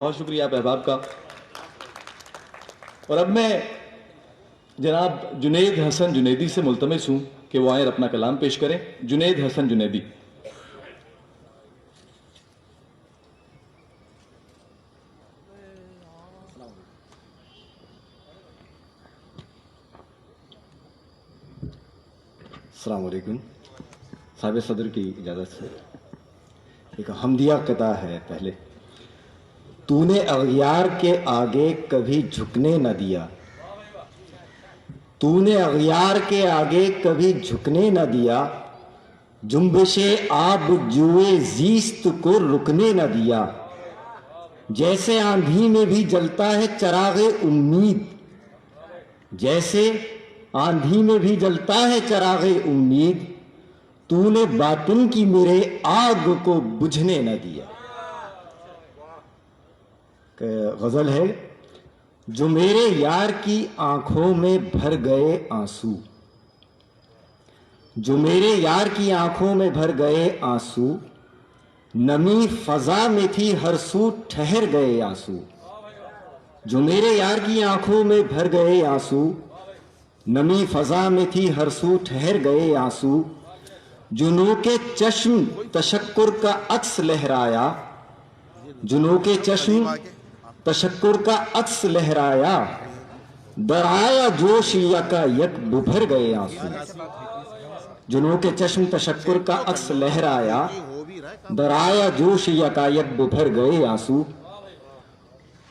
بہت شکریہ آپ احباب کا. اور اب میں جناب جنید حسن جنیدی سے ملتمس ہوں کہ وہ آئیں اپنا کلام پیش کریں. جنید حسن جنیدی. السلام علیکم. صاحب صدر کی اجازت سے ایک حمدیہ قطع ہے. پہلے تو نے اغیار کے آگے کبھی جھکنے نہ دیا، تو نے اغیار کے آگے کبھی جھکنے نہ دیا، جنبش آب جوئے زیست کو رکنے نہ دیا. جیسے آندھی میں بھی جلتا ہے چراغ امید، جیسے آندھی میں بھی جلتا ہے چراغ امید، تو نے باطن کی میرے آگ کو بجھنے نہ دیا. غزل ہے: جو میرے یار کی آنکھوں میں بھر گئے آنسو، جو میرے یار کی آنکھوں میں بھر گئے آنسو، نمی فضا میں تھی ہر سو ٹھہر گئے آنسو. جو میرے یار کی آنکھوں میں بھر گئے آنسو، نمی فضا میں تھی ہر سو ٹھہر گئے آنسو. جنوں کے چشم تشکر کا عکس لہرایا، جنوں کے چشم تشکر کا عکس لہرایا، درآیا جوش یکا یک ببھر گئے آنسو. جنوں کے چشم تشکر کا عکس لہرایا، درآیا جوش یکا یک ببھر گئے آنسو.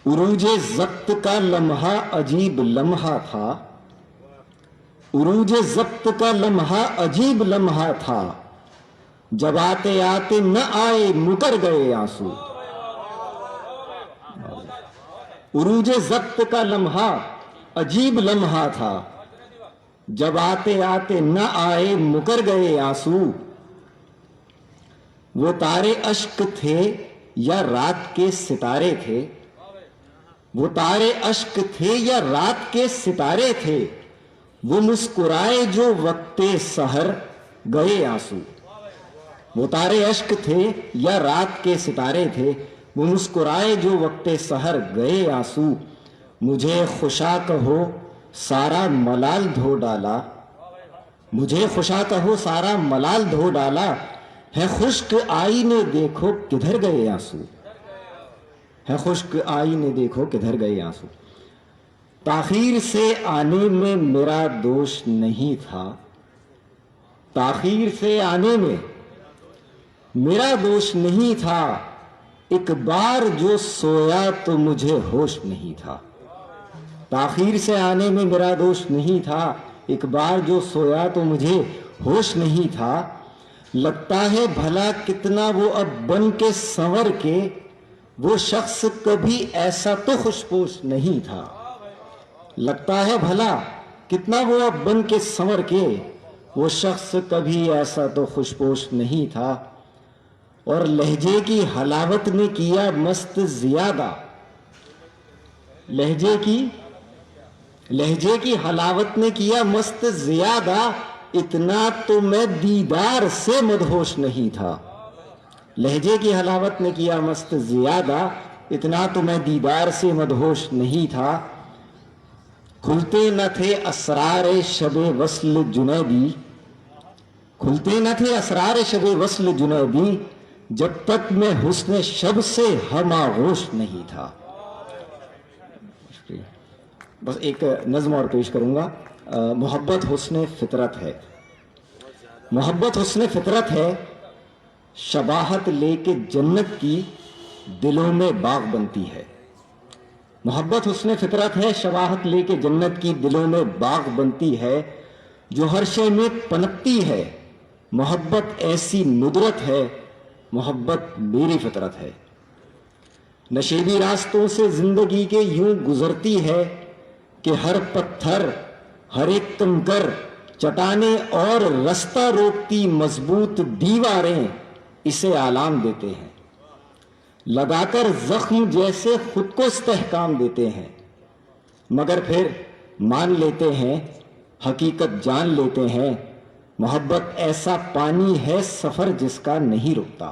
عروج ضبط کا لمحہ عجیب لمحہ تھا، عروج ضبط کا لمحہ عجیب لمحہ تھا، جب آتے آتے نہ آئے مکر گئے آنسو. عروج ضبط کا لمحہ عجیب لمحہ تھا، جب آتے آتے نہ آئے مکر گئے آنسو. وہ تارے اشک تھے یا رات کے ستارے تھے، وہ تارے اشک تھے یا رات کے ستارے تھے، وہ مسکرائے جو وقت سحر گئے آنسو. وہ تارے اشک تھے یا رات کے ستارے تھے، وہ مسکرائے جو وقت سحر گئے آنسو. مجھے خوشا کہو سارا ملال دھو ڈالا، مجھے خوشا کہو سارا ملال دھو ڈالا، ہے خشک آئینے دیکھو کدھر گئے آنسو، ہے خشک آئینے دیکھو کدھر گئے آنسو. تاخیر سے آنے میں میرا دوش نہیں تھا، تاخیر سے آنے میں میرا دوش نہیں تھا، ایک بار جو سویا تو مجھے ہوش نہیں تھا. تاخیر سے آنے میں میرا دوش نہیں تھا، ایک بار جو سویا تو مجھے ہوش نہیں تھا. لگتا ہے بھلا کتنا وہ اب بن کے سنور کے، وہ شخص کبھی ایسا تو خوش پوش نہیں تھا. لگتا ہے بھلا کتنا وہ اب بن کے سنور کے، وہ شخص کبھی ایسا تو خوش پوش نہیں تھا. اور لہجے کی حلاوت نے کیا مست زیادہ، لہجے کی حلاوت نے کیا مست زیادہ، اتنا تو میں دیدار سے مدہوش نہیں تھا. لہجے کی حلاوت نے کیا مست زیادہ، اتنا تو میں دیدار سے مدہوش نہیں تھا. کھلتے نہ تھے اسرار شب وصل جنیدی، کھلتے نہ تھے اسرار شب وصل جنیدی، جب تک میں حسن شب سے ہم آغوش نہیں تھا. بس ایک نظم اور پیش کروں گا. محبت حسن فطرت ہے، محبت حسن فطرت ہے، شباہت لے کے جنت کی دلوں میں باغ بنتی ہے. محبت حسن فطرت ہے، شباہت لے کے جنت کی دلوں میں باغ بنتی ہے. جو ہر شے میں پنپتی ہے، محبت ایسی ندرت ہے، محبت میری فطرت ہے. نشیبی راستوں سے زندگی کے یوں گزرتی ہے کہ ہر پتھر، ہر ایک کنکر، چٹانیں اور رستہ روکتی مضبوط دیواریں اسے آلام دیتے ہیں. لگا کر زخم جیسے خود کو استحکام دیتے ہیں، مگر پھر مان لیتے ہیں، حقیقت جان لیتے ہیں. محبت ایسا پانی ہے سفر جس کا نہیں رکتا،